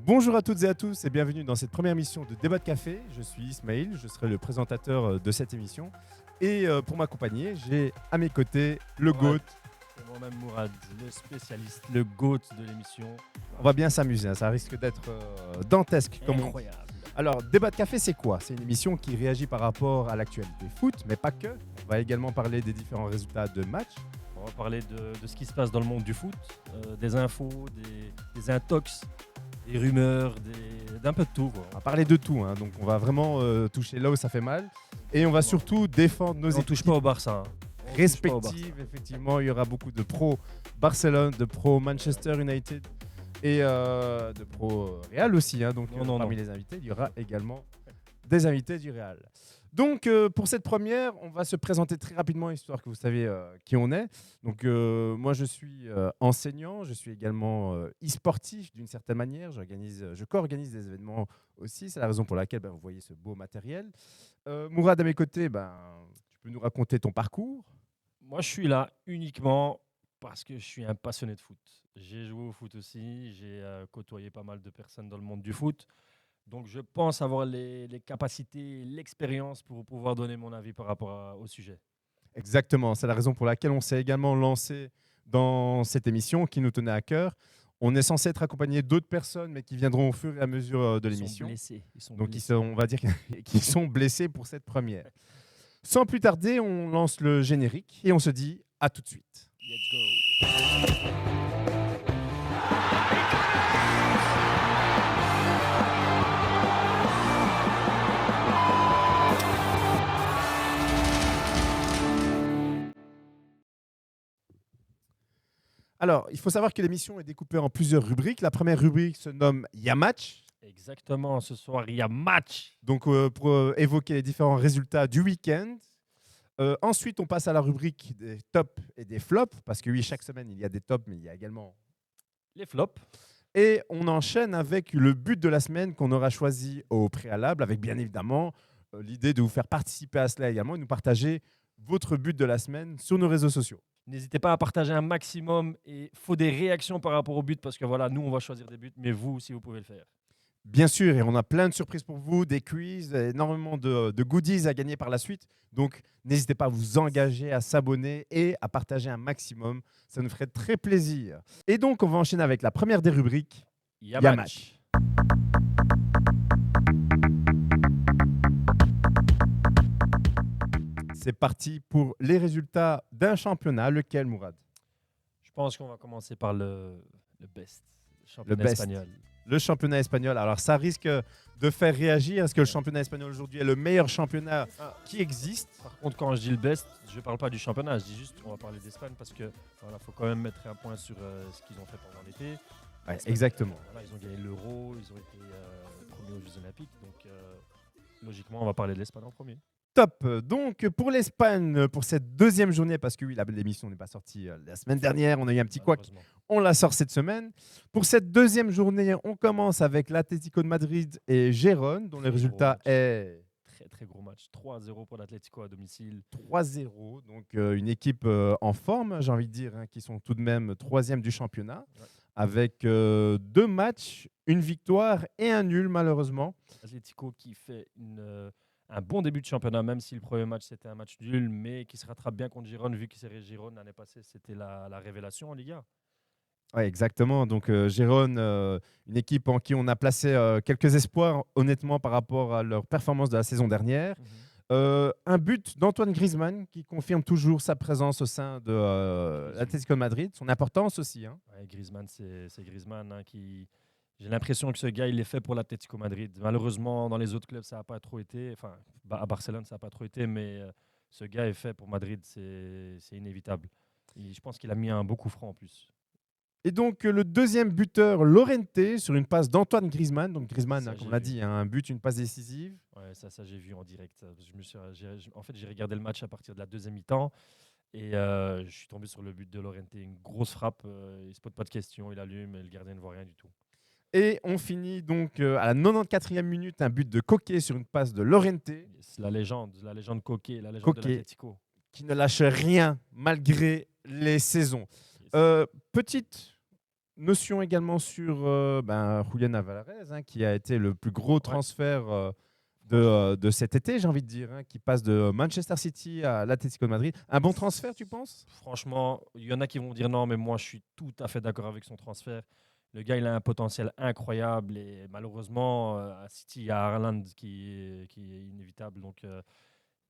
Bonjour à toutes et à tous et bienvenue dans cette première émission de Débat de Café. Je suis Ismaël, je serai le présentateur de cette émission. Et pour m'accompagner, j'ai à mes côtés le Mourad. GOAT. C'est moi-même Mourad, le spécialiste, le GOAT de l'émission. On va bien s'amuser, hein, ça risque d'être dantesque comme on dit. Incroyable. Alors, Débat de Café, c'est quoi? C'est une émission qui réagit par rapport à l'actualité foot, mais pas que. On va également parler des différents résultats de matchs. On va parler de ce qui se passe dans le monde du foot, des infos, des intox, des rumeurs, d'un peu de tout, quoi. On va parler de tout, hein, donc on va vraiment toucher là où ça fait mal. Et on va surtout défendre nos On touche équipes pas au Barça. hein. On touche pas au Barça. respectives. Effectivement, il y aura beaucoup de pro Barcelone, de pro Manchester United et de pro Real aussi. Hein, donc parmi les invités, il y aura également des invités du Real. Donc pour cette première, on va se présenter très rapidement, histoire que vous saviez qui on est. Donc moi, je suis enseignant, je suis également e-sportif d'une certaine manière. Je co-organise des événements aussi. C'est la raison pour laquelle vous voyez ce beau matériel. Mourad, à mes côtés, tu peux nous raconter ton parcours? Moi, je suis là uniquement parce que je suis un passionné de foot. J'ai joué au foot aussi, j'ai côtoyé pas mal de personnes dans le monde du foot. Donc, je pense avoir les capacités, l'expérience pour pouvoir donner mon avis par rapport au sujet. Exactement, c'est la raison pour laquelle on s'est également lancé dans cette émission qui nous tenait à cœur. On est censé être accompagné d'autres personnes, mais qui viendront au fur et à mesure de l'émission. Ils sont Donc, blessés. on va dire qu'ils sont blessés pour cette première. Sans plus tarder, on lance le générique et on se dit à tout de suite. Let's go. Alors, il faut savoir que l'émission est découpée en plusieurs rubriques. La première rubrique se nomme Y'a match. Exactement, ce soir, il y a match. Donc, pour évoquer les différents résultats du week-end. Ensuite, on passe à la rubrique des tops et des flops, parce que oui, chaque semaine, il y a des tops, mais il y a également... Les flops. Et on enchaîne avec le but de la semaine qu'on aura choisi au préalable, avec bien évidemment l'idée de vous faire participer à cela également et nous partager votre but de la semaine sur nos réseaux sociaux. N'hésitez pas à partager un maximum et il faut des réactions par rapport au but parce que voilà, nous, on va choisir des buts, mais vous aussi, vous pouvez le faire. Bien sûr, et on a plein de surprises pour vous, des quiz, énormément de goodies à gagner par la suite. Donc, n'hésitez pas à vous engager, à s'abonner et à partager un maximum. Ça nous ferait très plaisir. Et donc, on va enchaîner avec la première des rubriques. Il y a Y'a match. C'est parti pour les résultats d'un championnat. Lequel, Mourad? Je pense qu'on va commencer par le best, le championnat best. espagnol. Le championnat espagnol. Alors, ça risque de faire réagir. Est-ce que le championnat espagnol aujourd'hui est le meilleur championnat qui existe? Par contre, quand je dis le best, je ne parle pas du championnat, je dis juste qu'on va parler d'Espagne parce que voilà, faut quand même mettre un point sur ce qu'ils ont fait pendant l'été. Ouais, exactement. Voilà, ils ont gagné l'Euro, ils ont été premiers aux Jeux Olympiques, donc logiquement, on va parler de l'Espagne en premier. Top. Donc, pour l'Espagne, pour cette deuxième journée, parce que oui, l'émission n'est pas sortie la semaine dernière, on a eu un petit couac, on la sort cette semaine. Pour cette deuxième journée, on commence avec l'Atlético de Madrid et Gérone, dont le résultat est... Très, très gros match. 3-0 pour l'Atlético à domicile. 3-0, donc une équipe en forme, j'ai envie de dire, hein, qui sont tout de même troisième du championnat, avec 2 matchs, une victoire et un nul, malheureusement. L'Atlético qui fait un bon début de championnat, même si le premier match c'était un match nul, mais qui se rattrape bien contre Girone, vu que Girone l'année passée, c'était la révélation en Liga. Oui, exactement. Donc, Gérone, une équipe en qui on a placé quelques espoirs, honnêtement, par rapport à leur performance de la saison dernière. Un but d'Antoine Griezmann qui confirme toujours sa présence au sein de l'Atlético de Madrid, son importance aussi. Hein. Ouais, Griezmann, c'est Griezmann qui... J'ai l'impression que ce gars, il est fait pour l'Atlético Madrid. Malheureusement, dans les autres clubs, ça n'a pas trop été. Enfin, à Barcelone, ça n'a pas trop été, mais ce gars est fait pour Madrid, c'est inévitable. Et je pense qu'il a mis un beau coup franc en plus. Et donc, le deuxième buteur, Llorente, sur une passe d'Antoine Griezmann. Donc, Griezmann, comme on l'a dit, un but, une passe décisive. Ouais, ça j'ai vu en direct. En fait, j'ai regardé le match à partir de la deuxième mi-temps. Et je suis tombé sur le but de Llorente. Une grosse frappe. Il ne se pose pas de questions. Il allume et le gardien ne voit rien du tout. Et on finit donc à la 94e minute, un but de Coquet sur une passe de Llorente. C'est la légende Coquet, la légende de l'Atlético. Qui ne lâche rien malgré les saisons. Petite Notion également sur Julian Alvarez, qui a été le plus gros transfert de cet été, j'ai envie de dire, qui passe de Manchester City à l'Atlético de Madrid. Un bon transfert, tu penses? Franchement, il y en a qui vont dire non, mais moi, je suis tout à fait d'accord avec son transfert. Le gars, il a un potentiel incroyable et malheureusement, à City, il y a Haaland qui est inévitable. Donc,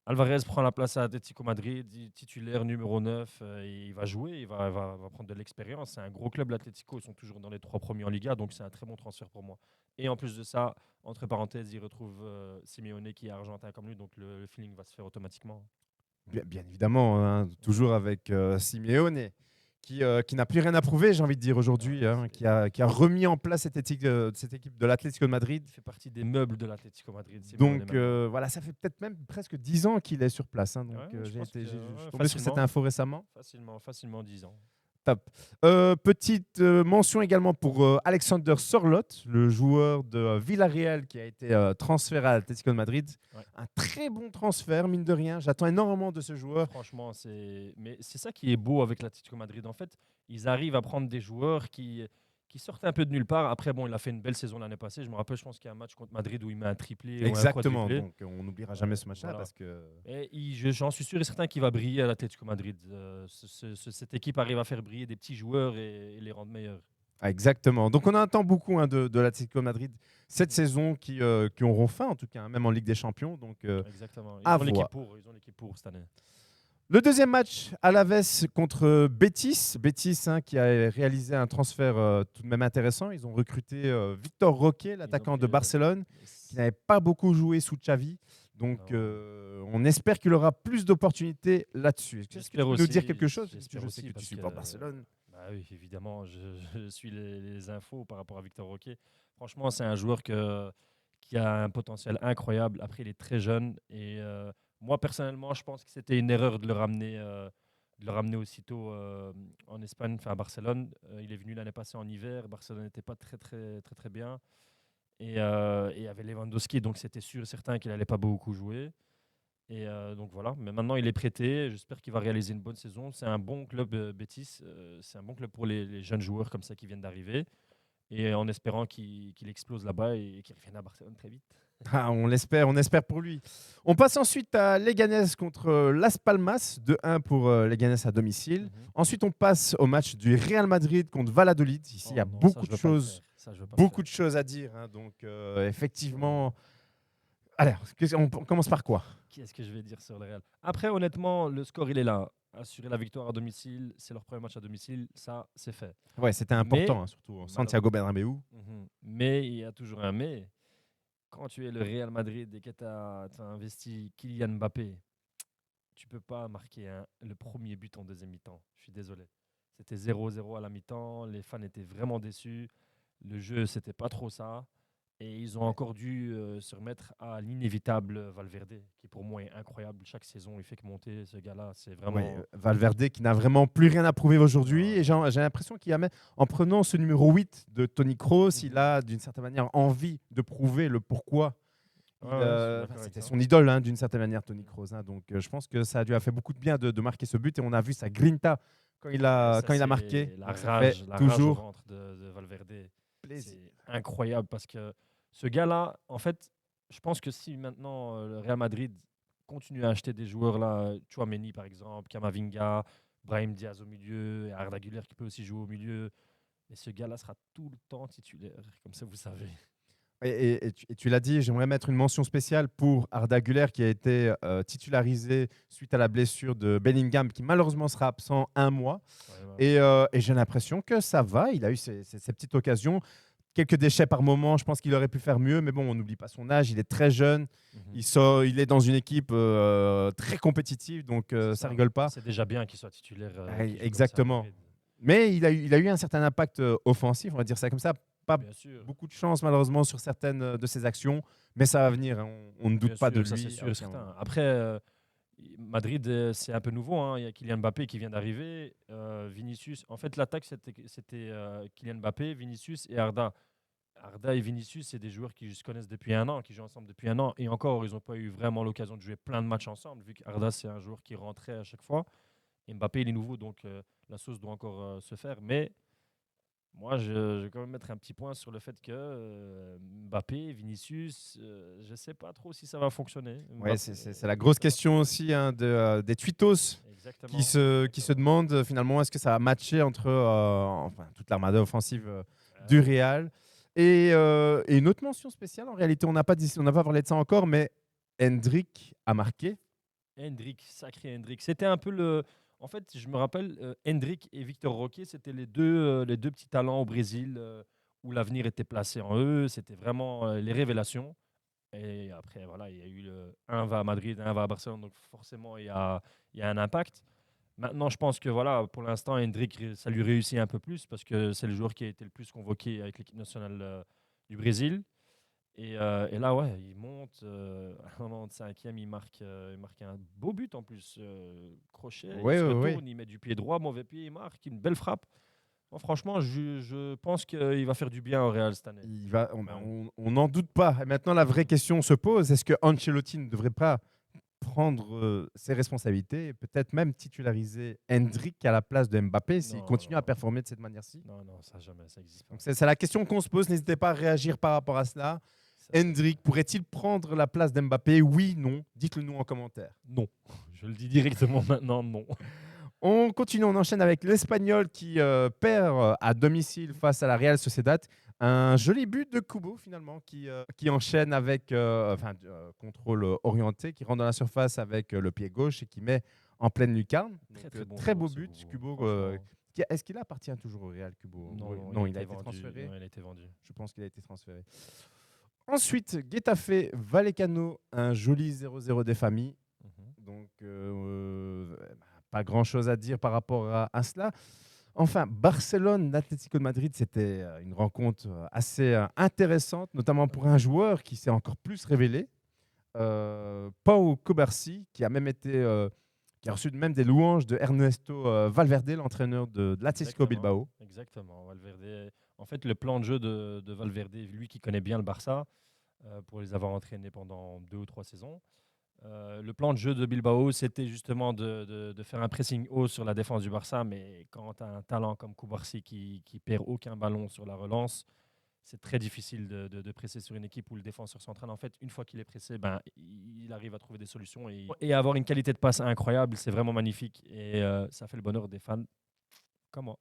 Alvarez prend la place à Atlético Madrid, titulaire numéro 9. Et il va jouer, il va prendre de l'expérience. C'est un gros club, l'Atlético. Ils sont toujours dans les 3 premiers en Liga, donc c'est un très bon transfert pour moi. Et en plus de ça, entre parenthèses, il retrouve Simeone qui est argentin comme lui, donc le feeling va se faire automatiquement. Bien évidemment, toujours avec Simeone, qui n'a plus rien à prouver, j'ai envie de dire aujourd'hui, qui a remis en place cette équipe de l'Atlético de Madrid. Il fait partie des meubles de l'Atlético Madrid. Donc voilà, ça fait peut-être même presque 10 ans qu'il est sur place. Donc j'ai tombé sur cette info récemment. Facilement 10 ans. Top. Petite mention également pour Alexander Sorloth, le joueur de Villarreal qui a été transféré à l'Atlético de Madrid. Ouais. Un très bon transfert, mine de rien. J'attends énormément de ce joueur. Franchement, mais c'est ça qui est beau avec l'Atlético de Madrid. En fait, ils arrivent à prendre des joueurs qui sortent un peu de nulle part. Après, bon, il a fait une belle saison l'année passée. Je me rappelle, je pense qu'il y a un match contre Madrid où il met un triplé. Exactement, donc on n'oubliera jamais ce match-là. Parce que... j'en suis sûr et certain qu'il va briller à l'Atlético Madrid. Cette équipe arrive à faire briller des petits joueurs et les rendre meilleurs. Ah, exactement. Donc on attend beaucoup de l'Atlético Madrid cette saison qui auront faim, en tout cas, même en Ligue des Champions. Donc, exactement. Ils ont l'équipe pour cette année. Le deuxième match, Alaves contre Betis. Betis qui a réalisé un transfert tout de même intéressant. Ils ont recruté Victor Roque, l'attaquant de Barcelone, qui n'avait pas beaucoup joué sous Xavi. Donc, on espère qu'il aura plus d'opportunités là-dessus. Est-ce que tu peux nous dire quelque chose? Je sais que tu supportes Barcelone. Bah oui, évidemment. Je suis les infos par rapport à Victor Roque. Franchement, c'est un joueur qui a un potentiel incroyable. Après, il est très jeune et... moi, personnellement, je pense que c'était une erreur de le ramener aussitôt en Espagne, enfin à Barcelone. Il est venu l'année passée en hiver. Barcelone n'était pas très bien. Et il y avait Lewandowski, donc c'était sûr et certain qu'il n'allait pas beaucoup jouer. Et donc voilà. Mais maintenant, il est prêté. J'espère qu'il va réaliser une bonne saison. C'est un bon club, Betis. C'est un bon club pour les jeunes joueurs comme ça qui viennent d'arriver. Et en espérant qu'il explose là-bas et qu'il revienne à Barcelone très vite. Ah, on espère pour lui. On passe ensuite à Leganés contre Las Palmas, 2-1 pour Leganés à domicile. Ensuite, on passe au match du Real Madrid contre Valladolid. Ici, il y a beaucoup de choses à dire. Donc, effectivement... Alors, on commence par quoi? Qu'est-ce que je vais dire sur le Real? Après, honnêtement, le score, il est là. Assurer la victoire à domicile, c'est leur premier match à domicile, ça, c'est fait. Ouais, c'était important, surtout Santiago Bernabéu. Mais il y a toujours un mais. Quand tu es le Real Madrid et que tu as investi Kylian Mbappé, tu ne peux pas marquer le premier but en deuxième mi-temps. Je suis désolé. C'était 0-0 à la mi-temps. Les fans étaient vraiment déçus. Le jeu, c'était pas trop ça. Et ils ont encore dû se remettre à l'inévitable Valverde, qui pour moi est incroyable. Chaque saison, il fait que monter. Ce gars-là, c'est vraiment... Ouais, Valverde qui n'a vraiment plus rien à prouver aujourd'hui. Et j'ai l'impression en prenant ce numéro 8 de Toni Kroos, il a d'une certaine manière envie de prouver le pourquoi. C'était son idole d'une certaine manière, Toni Kroos. Donc je pense que ça lui a fait beaucoup de bien de marquer ce but. Et on a vu sa grinta quand il a marqué. La rage au ventre de Valverde. C'est incroyable parce que ce gars-là, en fait, je pense que si maintenant le Real Madrid continue à acheter des joueurs là, Tchouaméni par exemple, Camavinga, Brahim Diaz au milieu, et Arda Güler qui peut aussi jouer au milieu, et ce gars-là sera tout le temps titulaire, comme ça vous savez. Et tu l'as dit, j'aimerais mettre une mention spéciale pour Arda Güler qui a été titularisé suite à la blessure de Bellingham qui malheureusement sera absent un mois. Et j'ai l'impression que ça va, il a eu ces petites occasions. Quelques déchets par moment, je pense qu'il aurait pu faire mieux, mais bon, on n'oublie pas son âge, il est très jeune, il est dans une équipe très compétitive, donc ça rigole pas. C'est déjà bien qu'il soit titulaire. Exactement. Mais il a eu un certain impact offensif, on va dire ça comme ça. Pas beaucoup de chance malheureusement sur certaines de ses actions, mais ça va venir, on ne doute pas de lui. C'est sûr et certain. Après, Madrid, c'est un peu nouveau. Il y a Kylian Mbappé qui vient d'arriver. Vinicius. En fait, l'attaque, c'était Kylian Mbappé, Vinicius et Arda. Arda et Vinicius, c'est des joueurs qui se connaissent depuis un an, qui jouent ensemble depuis un an. Et encore, ils n'ont pas eu vraiment l'occasion de jouer plein de matchs ensemble, vu qu'Arda, c'est un joueur qui rentrait à chaque fois. Et Mbappé, il est nouveau, donc la sauce doit encore se faire. Mais Moi, je vais quand même mettre un petit point sur le fait que Mbappé, Vinicius, je ne sais pas trop si ça va fonctionner. Ouais, c'est la grosse question aussi hein, des tweetos qui Exactement. se demandent finalement est-ce que ça va matcher entre enfin, toute l'armada offensive du Oui. Real. Et une autre mention spéciale, en réalité, on n'a pas parlé de ça encore, mais Hendrik a marqué. Hendrik, sacré Hendrik. C'était un peu le. En fait, je me rappelle, Hendrik et Victor Roque, c'était les deux petits talents au Brésil où l'avenir était placé en eux. C'était vraiment les révélations. Et après, voilà, il y a eu un va à Madrid, un va à Barcelone, donc forcément, il y a un impact. Maintenant, je pense que voilà, pour l'instant, Hendrik, ça lui réussit un peu plus parce que c'est le joueur qui a été le plus convoqué avec l'équipe nationale du Brésil. Et là, ouais, il monte à 95e, il marque un beau but en plus. Crochet, il Oui, se oui, oui. retourne, il met du pied droit, mauvais pied, il marque une belle frappe. Bon, franchement, je pense qu'il va faire du bien au Real cette année. On n'en doute pas. Et maintenant, la vraie question se pose est-ce que Ancelotti ne devrait pas prendre ses responsabilités et peut-être même titulariser Hendrik à la place de Mbappé s'il Non, continue à non, performer de cette manière-ci? non, non, ça jamais, ça n'existe pas. Donc c'est la question qu'on se pose. N'hésitez pas à réagir par rapport à cela. Ça, Hendrik pourrait-il prendre la place d'Mbappé? Oui, non. Dites-le nous en commentaire. non, je le dis directement maintenant, non. On continue, on enchaîne avec l'Espagnol qui perd à domicile face à la Real Sociedad. Un joli but de Kubo finalement qui enchaîne avec contrôle orienté, qui rentre dans la surface avec le pied gauche et qui met en pleine lucarne. Très, Donc, très bon très joueur, beau ce but, Kubo, Kubo. franchement. Est-ce qu'il appartient toujours au Real, Kubo? Non, Oui. non, Non, il il a était été vendu. transféré. Non, il a été vendu. Je pense qu'il a été transféré. Ensuite, Getafe Vallecano, un joli 0-0 des familles. Mhm. Donc, pas grand-chose à dire par rapport à cela. Enfin, Barcelone-Atlético de Madrid, c'était une rencontre assez intéressante, notamment pour un joueur qui s'est encore plus révélé, Pau Cubarsí, qui a reçu même des louanges de Ernesto Valverde, l'entraîneur de l'Atlético Exactement. Bilbao. Exactement. Valverde. En fait, le plan de jeu de Valverde, lui qui connaît bien le Barça, pour les avoir entraînés pendant 2 ou 3 saisons, le plan de jeu de Bilbao, c'était justement de faire un pressing haut sur la défense du Barça, mais quand tu as un talent comme Koubarsi qui perd aucun ballon sur la relance, c'est très difficile de presser sur une équipe où le défenseur central, en fait, une fois qu'il est pressé, ben, il arrive à trouver des solutions et avoir une qualité de passe incroyable, c'est vraiment magnifique. Et ça fait le bonheur des fans comme moi.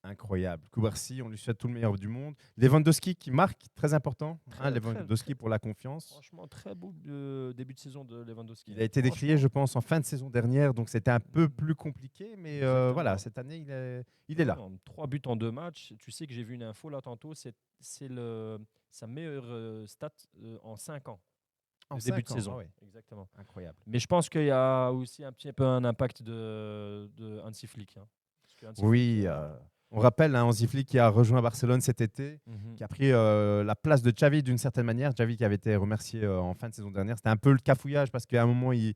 Incroyable. Cubarsí, on lui souhaite tout le meilleur du monde. Lewandowski qui marque, très important. Lewandowski pour la confiance. Franchement, très beau début de saison de Lewandowski. Il a été décrié, je pense, en fin de saison dernière, donc c'était un peu plus compliqué, mais voilà, cette année, il est là. 3 buts en 2 matchs. Tu sais que j'ai vu une info là tantôt, c'est sa meilleure stat en 5 ans. En Le début de 5 ans, saison. ah ouais. Exactement. Incroyable. Mais je pense qu'il y a aussi un petit peu un impact de Hansi Flick. Hein. Parce que Hansi Oui, Flick, on rappelle Hansi Flick qui a rejoint Barcelone cet été, qui a pris la place de Xavi d'une certaine manière. Xavi qui avait été remercié en fin de saison dernière. C'était un peu le cafouillage parce qu'à un moment, il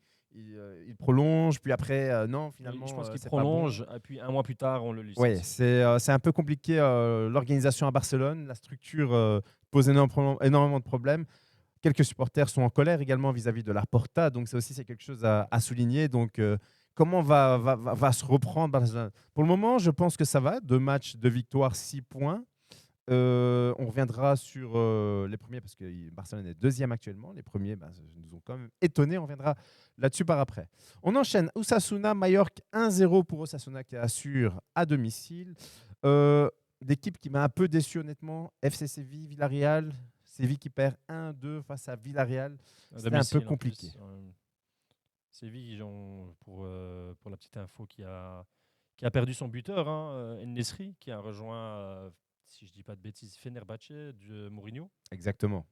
prolonge, puis après, non, finalement, je pense qu'il c'est pas bon. prolonge, et puis un mois plus tard, on le licencie. Oui, c'est un peu compliqué l'organisation à Barcelone. La structure pose énormément de problèmes. Quelques supporters sont en colère également vis-à-vis de la Porta, donc c'est quelque chose à souligner. Donc, comment va se reprendre Barcelone? Pour le moment, je pense que ça va. 2 matchs, 2 victoires, 6 points. On reviendra sur les premiers, parce que Barcelone est deuxième actuellement. Les premiers nous ont quand même étonnés. On reviendra là-dessus par après. On enchaîne. Osasuna, Mallorca, 1-0 pour Osasuna qui assure à domicile. L'équipe qui m'a un peu déçu honnêtement, FC Séville, Villarreal. Séville qui perd 1-2 face à Villarreal. C'était un peu compliqué. Séville, pour la petite info, qui a perdu son buteur, En-Nesyri, qui a rejoint, si je ne dis pas de bêtises, Fenerbahçe de Mourinho. Exactement.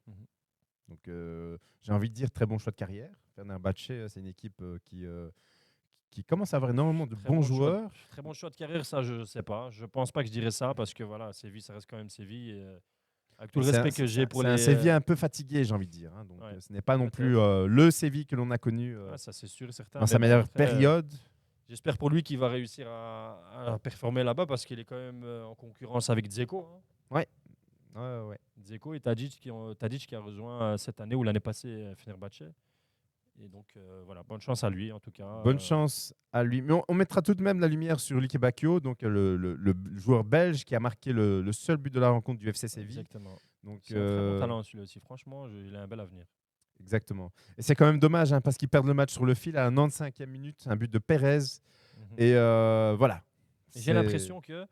Donc, j'ai envie de dire très bon choix de carrière. Fenerbahçe, c'est une équipe qui commence à avoir énormément de bons joueurs. Très bon choix de carrière, ça, je ne sais pas. Je ne pense pas que je dirais ça parce que voilà, Séville, ça reste quand même Séville. Et, avec tout le respect que j'ai pour les. C'est un Séville un peu fatigué, j'ai envie de dire. Donc, ce n'est pas non plus le Séville que l'on a connu ça, c'est sûr et certain. dans sa meilleure période. J'espère pour lui qu'il va réussir à performer là-bas parce qu'il est quand même en concurrence avec Dzeko. Ouais. Dzeko et Tadic qui a rejoint cette année ou l'année passée Fenerbahçe. Et donc voilà, bonne chance à lui en tout cas. Bonne chance à lui. Mais on mettra tout de même la lumière sur Liké Bakio, donc le joueur belge qui a marqué le seul but de la rencontre du FC Séville. Exactement. Donc, C'est un très bon talent celui-là aussi. Franchement, il a un bel avenir. Exactement. Et c'est quand même dommage parce qu'ils perdent le match sur le fil à la 95e minute, un but de Pérez. Et voilà. Et j'ai l'impression que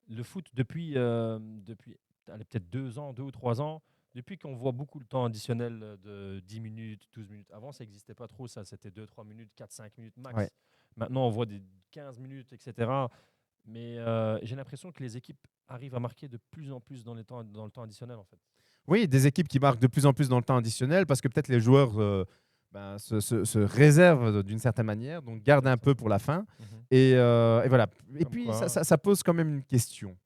le foot, depuis peut-être 2 ans, 2 ou 3 ans, depuis qu'on voit beaucoup le temps additionnel de 10 minutes, 12 minutes. Avant, ça n'existait pas trop, ça. C'était 2-3 minutes, 4-5 minutes max. Ouais. Maintenant, on voit des 15 minutes, etc. Mais j'ai l'impression que les équipes arrivent à marquer de plus en plus dans le temps additionnel, en fait. Oui, des équipes qui marquent de plus en plus dans le temps additionnel parce que peut-être les joueurs se réservent d'une certaine manière, donc gardent un peu pour la fin. Et voilà. Et Comme puis, quoi, ça pose quand même une question.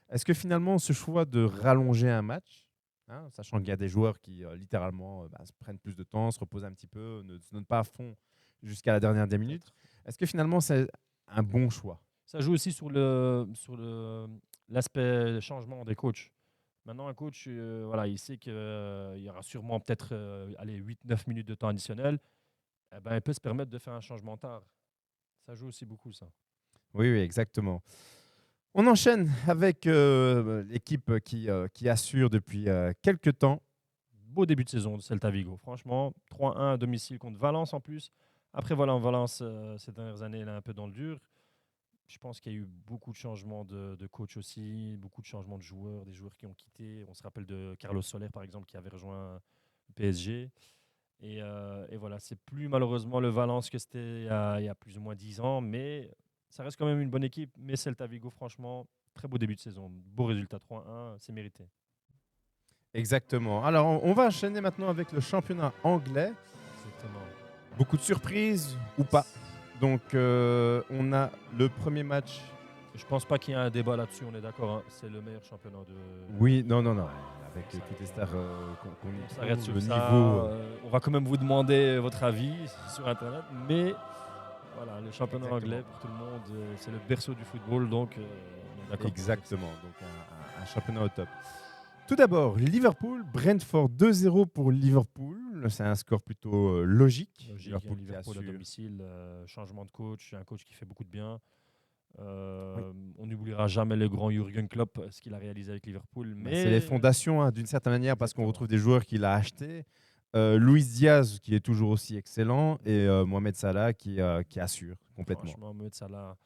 Est-ce que finalement, ce choix de rallonger un match, sachant qu'il y a des joueurs qui littéralement se prennent plus de temps, se reposent un petit peu, ne se donnent pas à fond jusqu'à la dernière des minutes, est-ce que finalement, c'est un bon choix? Ça joue aussi sur l'aspect changement des coachs. Maintenant, un coach, voilà, il sait qu'il y aura sûrement peut-être 8-9 minutes de temps additionnel. Eh ben, il peut se permettre de faire un changement tard. Ça joue aussi beaucoup, ça. Oui, exactement. On enchaîne avec l'équipe qui assure depuis quelques temps. Beau début de saison de Celta Vigo. Franchement, 3-1 à domicile contre Valence en plus. Après, voilà, en Valence, ces dernières années, elle est un peu dans le dur. Je pense qu'il y a eu beaucoup de changements de coach aussi, beaucoup de changements de joueurs, des joueurs qui ont quitté. On se rappelle de Carlos Soler, par exemple, qui avait rejoint le PSG. Et voilà, c'est plus malheureusement le Valence que c'était il y a plus ou moins 10 ans, mais ça reste quand même une bonne équipe. Mais Celta Vigo, franchement, très beau début de saison. Beau résultat 3-1, c'est mérité. Exactement. Alors, on va enchaîner maintenant avec le championnat anglais. Exactement. Beaucoup de surprises ou pas. Donc, on a le premier match. Je pense pas qu'il y ait un débat là-dessus, on est d'accord. Hein. C'est le meilleur championnat de. Oui, non. Avec toutes les stars qu'on s'arrête sur le ça. niveau. On va quand même vous demander votre avis sur Internet, mais voilà, le championnat Exactement. anglais pour tout le monde, c'est le berceau du football, donc on est d'accord. Exactement. Donc, un championnat au top. Tout d'abord, Liverpool, Brentford 2-0 pour Liverpool. C'est un score plutôt logique. Liverpool à domicile, changement de coach, un coach qui fait beaucoup de bien. On n'oubliera jamais le grand Jürgen Klopp, ce qu'il a réalisé avec Liverpool. Mais c'est les fondations d'une certaine manière parce qu'on retrouve des joueurs qu'il a achetés. Luis Diaz qui est toujours aussi excellent et Mohamed Salah qui assure complètement. Franchement, Mohamed Salah,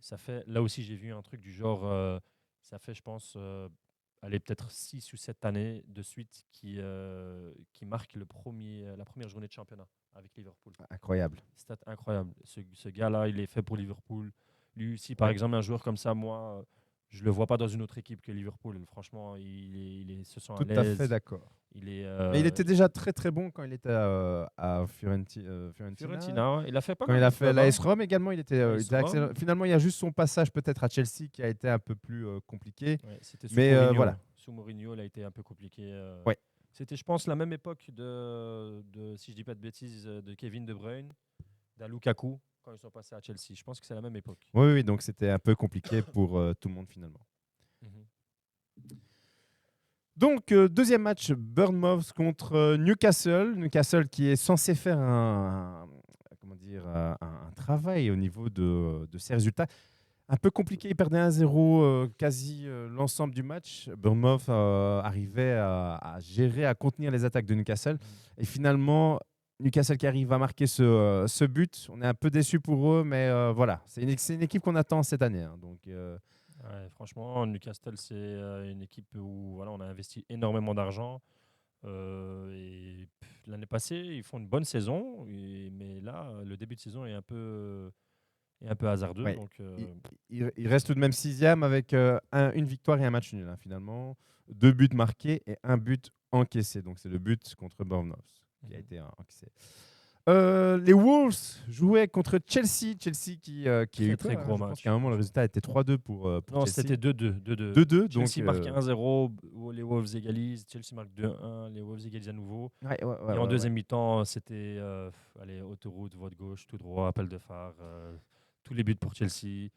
ça fait. Là aussi, j'ai vu un truc du genre. Ça fait, je pense, peut-être 6 ou 7 années de suite qui marque la première journée de championnat avec Liverpool. Incroyable. Stat incroyable. Ce gars-là, il est fait pour Liverpool. Lui aussi, par exemple, un joueur comme ça, moi, je ne le vois pas dans une autre équipe que Liverpool. Franchement, il se sent à l'aise. Tout à fait d'accord. Mais il était déjà très très bon quand il était à Fiorentina. Fiorentina, il a fait pas quand mal. Il a fait l'AS Rome également, il était excellent. Finalement, il y a juste son passage peut-être à Chelsea qui a été un peu plus compliqué. Ouais, c'était sous mais Mourinho. voilà. Sous Mourinho, il a été un peu compliqué. Ouais. C'était, je pense, la même époque de si je dis pas de bêtises, de Kevin De Bruyne, d'un Lukaku quand ils sont passés à Chelsea. Je pense que c'est la même époque. Oui, donc c'était un peu compliqué pour tout le monde finalement. Donc, deuxième match, Bournemouth contre Newcastle. Newcastle qui est censé faire un travail au niveau de ses résultats. Un peu compliqué, il perdait 1-0 quasi l'ensemble du match. Bournemouth arrivait à gérer, à contenir les attaques de Newcastle. Et finalement, Newcastle qui arrive à marquer ce but. On est un peu déçus pour eux, mais voilà. C'est une équipe qu'on attend cette année. Hein, donc, ouais, franchement, Newcastle, c'est une équipe où voilà, on a investi énormément d'argent. L'année passée, ils font une bonne saison. Mais là, le début de saison est un peu hasardeux. Ouais. Donc, il reste tout de même 6e avec une victoire et un match nul, hein, finalement. 2 buts marqués et 1 but encaissé. Donc, c'est le but contre Bournemouth qui a été encaissé. Les Wolves jouaient contre Chelsea. Chelsea qui a eu très gros match. À un moment, le résultat était 3-2 pour non, Chelsea. c'était 2-2. 2-2. Chelsea marque 1-0, les Wolves égalisent. Chelsea marque 2-1, les Wolves égalisent à nouveau. Et en deuxième mi-temps, c'était autoroute, voie de gauche, tout droit, appel de phare. Tous les buts pour Chelsea.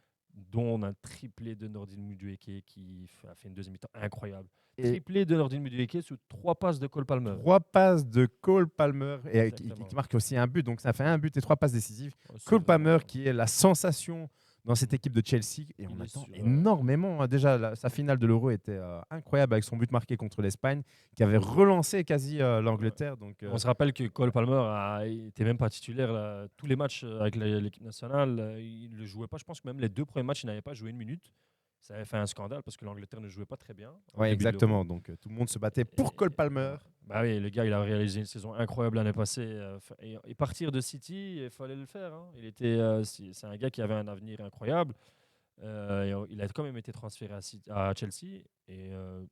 dont un triplé de Nordin Mudueke qui a fait une deuxième mi-temps incroyable. Et Triplé de Nordin Mudueke sous 3 passes de Cole Palmer. 3 passes de Cole Palmer et qui Exactement. marque aussi un but. Donc ça fait un but et 3 passes décisives. C'est Cole Palmer vraiment- qui est la sensation dans cette équipe de Chelsea et on Il est attend sur, énormément. Déjà, sa finale de l'Euro était incroyable avec son but marqué contre l'Espagne qui avait relancé quasi l'Angleterre. Donc, On se rappelle que Cole Palmer n'était même pas titulaire là. Tous les matchs avec l'équipe nationale. Il ne le jouait pas. Je pense que même les 2 premiers matchs, il n'avait pas joué une minute. Ça avait fait un scandale parce que l'Angleterre ne jouait pas très bien. ouais, exactement. Donc tout le monde se battait pour Cole Palmer. Bah oui, le gars, il a réalisé une saison incroyable l'année passée. Et partir de City, il fallait le faire. Hein. C'est un gars qui avait un avenir incroyable. Il a quand même été transféré à Chelsea. Et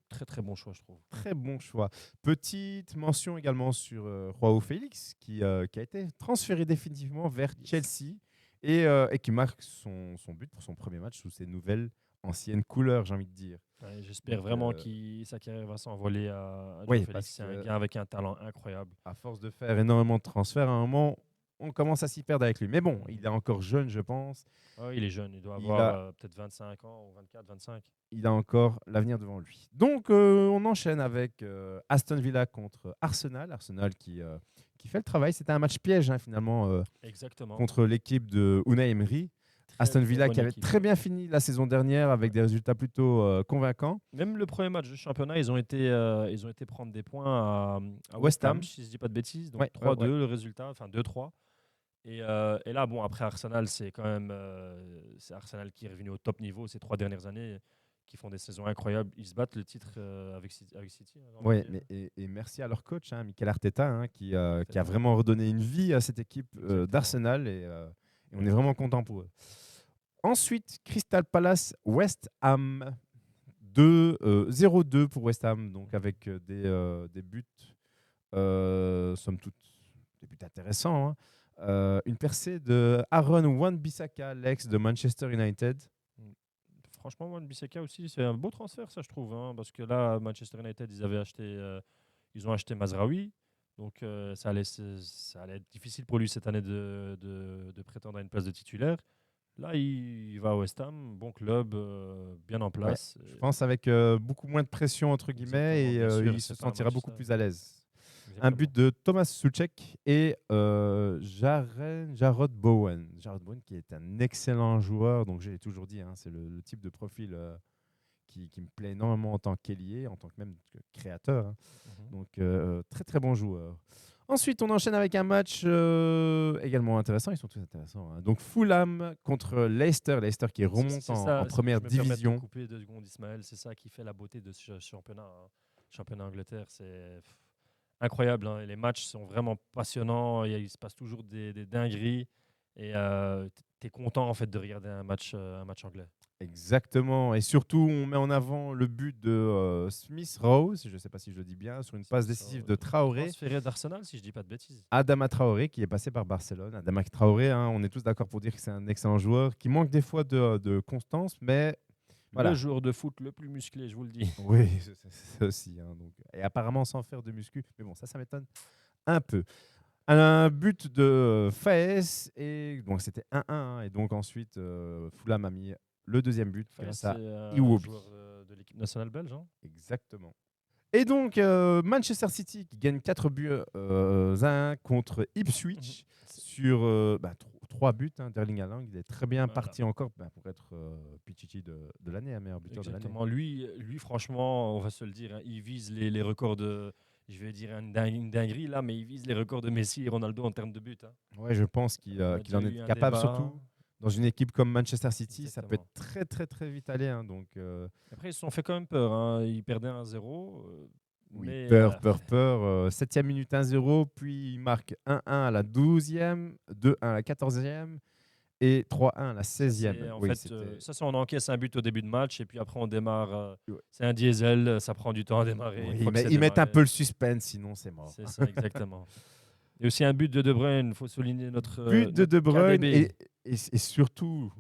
très très bon choix, je trouve. Très bon choix. Petite mention également sur Joao Félix qui a été transféré définitivement vers Chelsea et qui marque son but pour son premier match sous ses nouvelles anciennes couleurs, j'ai envie de dire. Ouais, j'espère Donc, vraiment que sa carrière va s'envoler à Joao oui, Félix. parce C'est un que gars avec un talent incroyable. à force de faire énormément de transferts, à un moment, on commence à s'y perdre avec lui. Mais bon, il est encore jeune, je pense. Oh, il est jeune, il doit Il avoir a, peut-être 25 ans ou 24, 25. il a encore l'avenir devant lui. Donc, on enchaîne avec Aston Villa contre Arsenal. Arsenal qui fait le travail. C'était un match piège, hein, finalement, Exactement. contre l'équipe de Unai Emery. Aston Villa qui avait très bien fini la saison dernière avec des résultats plutôt convaincants. Même le premier match de championnat, ils ont été prendre des points à West Ham, si je ne dis pas de bêtises. Donc ouais, 3-2 ouais. le résultat, enfin 2-3. Et là, bon, après Arsenal, c'est quand même c'est Arsenal qui est revenu au top niveau ces 3 dernières années, qui font des saisons incroyables. Ils se battent le titre avec City. Oui, et merci à leur coach, hein, Mikel Arteta, hein, qui a vraiment redonné une vie à cette équipe d'Arsenal et on est vraiment content pour eux. Ensuite, Crystal Palace, West Ham, 0-2 pour West Ham, donc avec des buts, somme toute, des buts intéressants. Hein. Une percée de Aaron Wan-Bissaka, l'ex de Manchester United. Franchement, Wan-Bissaka aussi, c'est un beau transfert, ça, je trouve. Hein, parce que là, Manchester United, ils ont acheté Mazraoui. Donc, ça allait être difficile pour lui cette année de prétendre à une place de titulaire. Là, il va à West Ham, bon club, bien en place. Ouais, je pense avec beaucoup moins de pression, entre guillemets, et il se sentira beaucoup plus à l'aise. Exactement. Un but de Thomas Souček et Jarrod Bowen. Jarrod Bowen qui est un excellent joueur, donc j'ai toujours dit, hein, c'est le type de profil qui me plaît énormément en tant qu'ailier, en tant que même créateur. Hein. Donc très très bon joueur. Ensuite, on enchaîne avec un match également intéressant. Ils sont tous intéressants. Hein. Donc, Fulham contre Leicester. Leicester qui remonte en première division. Je me couper 2 secondes, Ismaël. C'est ça qui fait la beauté de ce championnat. Hein. Championnat Angleterre, c'est incroyable. Hein. Les matchs sont vraiment passionnants. Il se passe toujours des dingueries. Et tu es content en fait, de regarder un match anglais. Exactement. Et surtout, on met en avant le but de Smith Rowe, je ne sais pas si je le dis bien, sur une passe décisive de Traoré. Transféré d'Arsenal, si je ne dis pas de bêtises. Adama Traoré, qui est passé par Barcelone. Adama Traoré, hein, on est tous d'accord pour dire que c'est un excellent joueur, qui manque des fois de constance, mais voilà. Le joueur de foot le plus musclé, je vous le dis. Oui, c'est aussi. Hein, donc. Et apparemment sans faire de muscu. Mais bon, ça m'étonne un peu. Un but de Faes, et donc c'était 1-1. Hein, et donc ensuite, Fulham a mis le deuxième but grâce à Iwobi. Joueur de l'équipe nationale belge. Hein. Exactement. Et donc, Manchester City qui gagne 4 buts à 1 contre Ipswich sur 3 buts. Hein, d'Erling Haaland, il est très bien parti encore pour être Pichichi de l'année, un meilleur buteur de l'année. Lui, franchement, on va se le dire, hein, il vise les records de... Je vais dire une dinguerie là, mais il vise les records de Messi et Ronaldo en termes de buts. Hein. Ouais, je pense qu'il en est capable, surtout dans une équipe comme Manchester City. Exactement. Ça peut être très très très vite aller. Hein, donc, Après, ils se sont fait quand même peur. Hein. Ils perdaient 1-0. Oui, peur. 7e minute 1-0, puis ils marquent 1-1 à la 12e, 2-1 à la 14e et 3-1 à la 16e. En fait, ça, on encaisse un but au début de match et puis après on démarre. C'est un diesel, ça prend du temps à démarrer. Oui, mais ils mettent un peu le suspense, sinon c'est mort. C'est ça, exactement. Et aussi un but de De Bruyne, il faut souligner notre but de De Bruyne KDB. et surtout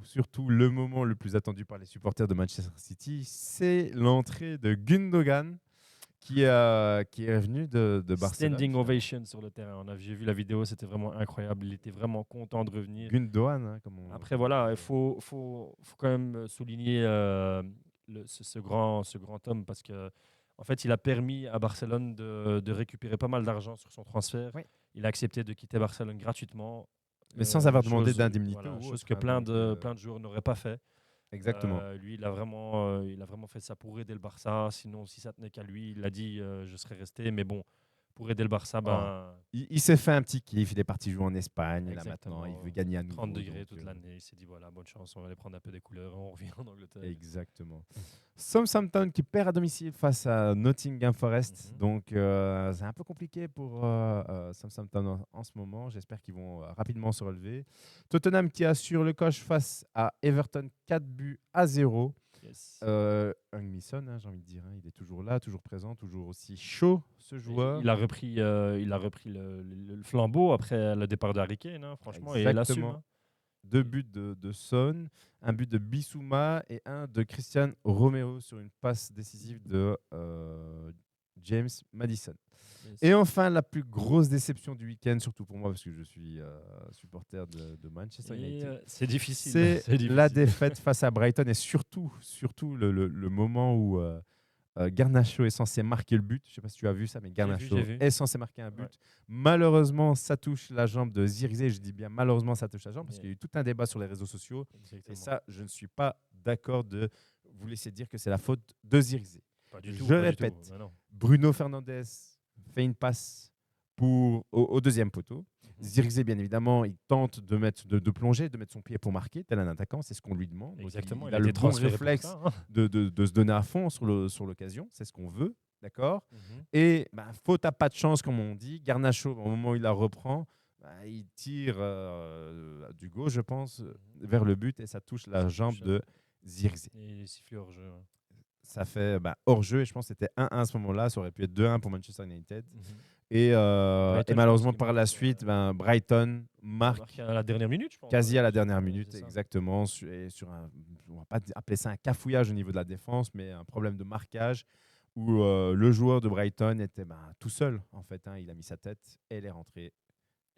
le moment le plus attendu par les supporters de Manchester City, c'est l'entrée de Gundogan qui est venu de Barcelone. Standing ovation sur le terrain. J'ai vu la vidéo, c'était vraiment incroyable. Il était vraiment content de revenir. Gundogan, hein, comme on... Après, voilà, il faut quand même souligner ce grand homme parce que en fait, il a permis à Barcelone de récupérer pas mal d'argent sur son transfert. Oui. Il a accepté de quitter Barcelone gratuitement. Mais sans avoir demandé d'indemnité. Voilà, ou chose autre, que hein, plein donc, de joueurs n'auraient pas fait. Exactement. Lui, il a vraiment fait ça pour aider le Barça. Sinon, si ça tenait qu'à lui, il a dit je serais resté. Mais bon, pour aider le Barça, Il s'est fait un petit kiff. Il est parti jouer en Espagne. Là, exactement. maintenant, il veut gagner à nouveau. 30 degrés donc, toute l'année. Il s'est dit voilà, bonne chance, on va aller prendre un peu des couleurs et on revient en Angleterre. Exactement. Southampton qui perd à domicile face à Nottingham Forest. Donc, c'est un peu compliqué pour Southampton en ce moment. J'espère qu'ils vont rapidement se relever. Tottenham qui assure le coche face à Everton 4-0. Yes. Heung-min Son, j'ai envie de dire, hein, il est toujours là, toujours présent, toujours aussi chaud, ce joueur. Il a repris le flambeau après le départ de Harry Kane, hein, franchement, et il assume. Exactement. 2 buts de Son, un but de Bissouma et un de Christian Romero sur une passe décisive de James Maddison. Yes. Et enfin, la plus grosse déception du week-end, surtout pour moi, parce que je suis supporter de Manchester United. C'est difficile. C'est la défaite face à Brighton et surtout le moment où Garnacho est censé marquer le but. Je ne sais pas si tu as vu ça, mais Garnacho est censé marquer un but. Ouais. Malheureusement, ça touche la jambe de Zirkzee. Je dis bien malheureusement, ça touche la jambe parce qu'il y a eu tout un débat sur les réseaux sociaux. Exactement. Et ça, je ne suis pas d'accord de vous laisser dire que c'est la faute de Zirkzee. Je répète, Bruno Fernandes fait une passe au deuxième poteau. Zirkzee, bien évidemment, il tente de plonger, de mettre son pied pour marquer, tel un attaquant, c'est ce qu'on lui demande. Exactement. Il a le bon réflexe de se donner à fond sur l'occasion, c'est ce qu'on veut, d'accord. Et faute à pas de chance, comme on dit, Garnacho, au moment où il la reprend, il tire du gauche, je pense, vers le but et ça touche la jambe de Zirkzee. Et il siffle hors-jeu. Ouais. Ça fait hors-jeu et je pense que c'était 1-1 à ce moment-là, ça aurait pu être 2-1 pour Manchester United. Et malheureusement, par la suite, Brighton marque à la dernière minute, je pense. Quasi à la dernière minute, exactement. Et sur on ne va pas appeler ça un cafouillage au niveau de la défense, mais un problème de marquage où le joueur de Brighton était tout seul. En fait, hein, il a mis sa tête et elle est rentrée.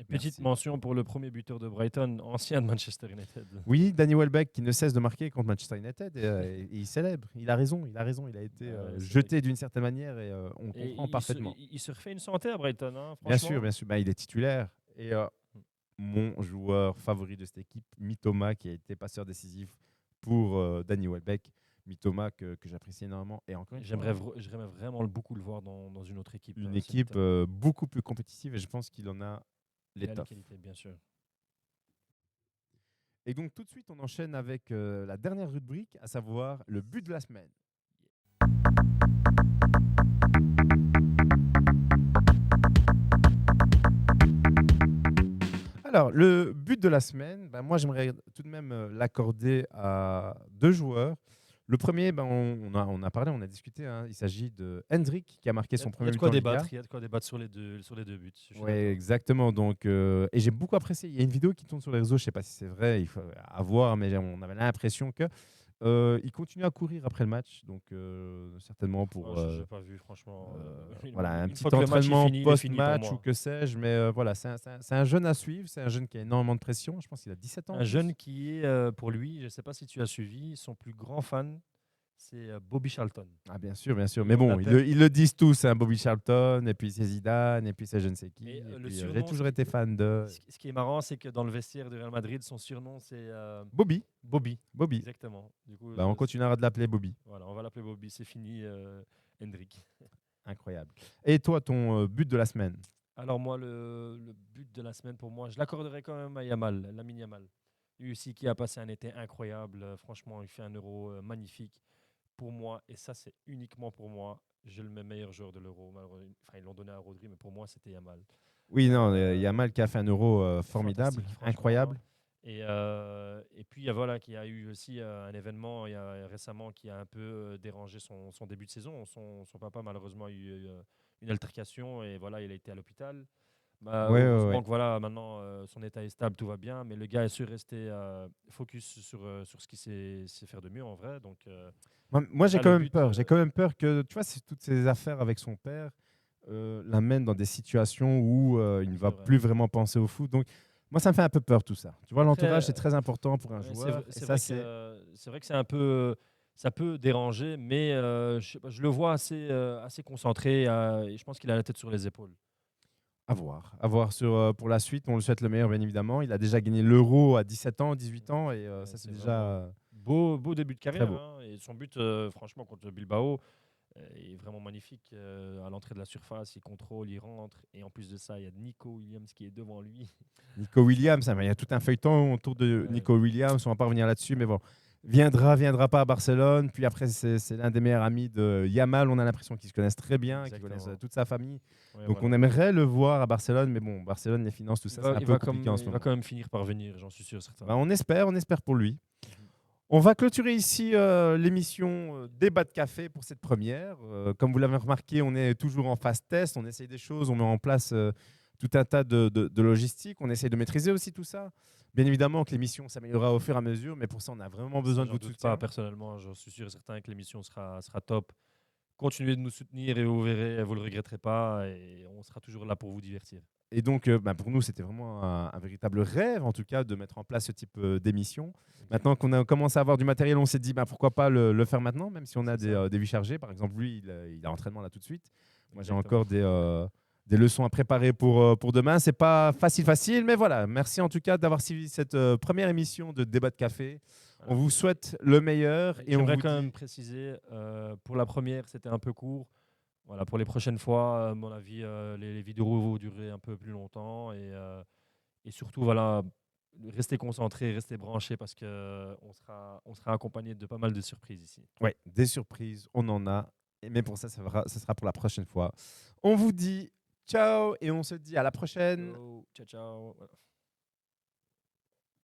Et petite mention pour le premier buteur de Brighton, ancien de Manchester United. Oui, Danny Welbeck qui ne cesse de marquer contre Manchester United et il célèbre. Il a raison. Il a été jeté d'une certaine manière et on comprend parfaitement. Il se refait une santé à Brighton. Hein, bien sûr. Il est titulaire. Et mon joueur favori de cette équipe, Mitoma, qui a été passeur décisif pour Danny Welbeck. Mitoma que j'apprécie énormément. Et encore j'aimerais vraiment beaucoup le voir dans une autre équipe. Une équipe beaucoup plus compétitive et je pense qu'il en a l'étoffe. Bien sûr. Et donc tout de suite, on enchaîne avec la dernière rubrique, à savoir le but de la semaine. Alors, le but de la semaine, moi j'aimerais tout de même l'accorder à 2 joueurs. Le premier, on a parlé, on a discuté. Hein, il s'agit de Hendrick qui a marqué son premier but en Liga. Il y a de quoi débattre sur les deux buts. Oui, exactement. Donc, et j'ai beaucoup apprécié. Il y a une vidéo qui tourne sur les réseaux, je ne sais pas si c'est vrai, il faut voir, mais on avait l'impression que il continue à courir après le match. Donc, certainement pour je n'ai pas vu, franchement. Voilà, un petit entraînement post-match ou que sais-je. Mais voilà, c'est un jeune à suivre. C'est un jeune qui a énormément de pression. Je pense qu'il a 17 ans. Un jeune qui est, pour lui, je ne sais pas si tu as suivi, son plus grand fan, c'est Bobby Charlton. Ah, bien sûr. Mais bon, ils le disent tous, hein, Bobby Charlton, et puis c'est Zidane, et puis c'est je ne sais qui. J'ai toujours été fan de... Ce qui est marrant, c'est que dans le vestiaire de Real Madrid, son surnom, c'est... Bobby. Exactement. Du coup, on continuera de l'appeler Bobby. Voilà, on va l'appeler Bobby. C'est fini, Hendrick. Incroyable. Et toi, ton but de la semaine? Alors moi, le but de la semaine, pour moi, je l'accorderai quand même à Yamal, Lamine Yamal. Lui aussi qui a passé un été incroyable. Franchement, il fait un Euro magnifique. Pour moi, et ça c'est uniquement pour moi, je le mets meilleur joueur de l'Euro. Enfin, ils l'ont donné à Rodri, mais pour moi, c'était Yamal. Oui, non, Yamal qui a fait un Euro formidable, incroyable. Et puis, voilà, qu'il y a eu aussi un événement récemment qui a un peu dérangé son début de saison. Son papa, malheureusement, a eu une altercation et voilà, il a été à l'hôpital. Heureusement que voilà, maintenant son état est stable, tout va bien, mais le gars est su rester focus sur ce qu'il sait faire de mieux en vrai. Donc, Moi, j'ai là, quand le même but, peur. J'ai quand même peur que, tu vois, toutes ces affaires avec son père l'amènent dans des situations où il ne c'est va vrai. plus vraiment penser au foot. Donc, moi, ça me fait un peu peur tout ça. Tu vois, Après, l'entourage, c'est très important pour un ouais, joueur. Et ça, c'est. c'est vrai que c'est un peu, ça peut déranger, mais je sais pas, je le vois assez concentré et je pense qu'il a la tête sur les épaules. À voir. À voir pour la suite. On lui souhaite le meilleur, bien évidemment. Il a déjà gagné l'Euro à 17 ans, 18 ans. Et Ouais, ça, c'est c'est déjà vraiment beau début de très carrière, beau. hein, et son but, franchement, contre Bilbao, est vraiment magnifique. À l'entrée de la surface, il contrôle, il rentre. Et en plus de ça, il y a Nico Williams qui est devant lui. Nico Williams, hein, mais il y a tout un feuilleton autour de Ouais, Nico Williams. On va pas revenir là-dessus, mais bon. Viendra pas à Barcelone. Puis après, c'est l'un des meilleurs amis de Yamal. On a l'impression qu'ils se connaissent très bien, qu'ils connaissent exactement. toute sa famille. Ouais, Donc on voilà. aimerait le voir à Barcelone, mais bon, Barcelone, les finances, tout ça, c'est un peu compliqué en ce Il va moment. quand même finir par venir, j'en suis sûr, certain. Ben, on espère pour lui. Mhm. On va clôturer ici l'émission Débat de café pour cette première. Comme vous l'avez remarqué, on est toujours en phase test, on essaye des choses, on met en place tout un tas de logistique, on essaye de maîtriser aussi tout ça. Bien évidemment que l'émission s'améliorera au fur et à mesure, mais pour ça, on a vraiment Ça, besoin de j'en votre doute pas, soutien. personnellement. J'en suis sûr et certain que l'émission sera top. Continuez de nous soutenir et vous verrez, vous le regretterez pas et on sera toujours là pour vous divertir. Et donc, pour nous, c'était vraiment un véritable rêve, en tout cas, de mettre en place ce type d'émission. Maintenant qu'on a commencé à avoir du matériel, on s'est dit, pourquoi pas le faire maintenant, même si on a C'est ça. des vies chargées. Par exemple, lui, il a entraînement là tout de suite. Moi, j'ai Exactement. encore des leçons à préparer pour demain. C'est pas facile, mais voilà. Merci en tout cas d'avoir suivi cette première émission de Débat de Café. Voilà. On vous souhaite le meilleur et on J'aimerais vous quand dit... même préciser, pour la première, c'était un peu court. Voilà, pour les prochaines fois, à mon avis, les vidéos vont durer un peu plus longtemps et surtout, voilà, restez concentrés, restez branchés parce que on sera accompagné de pas mal de surprises ici. Ouais, des surprises, on en a. Mais pour ça, ça sera pour la prochaine fois. On vous dit ciao et on se dit à la prochaine. Ciao, ciao, ciao. Voilà.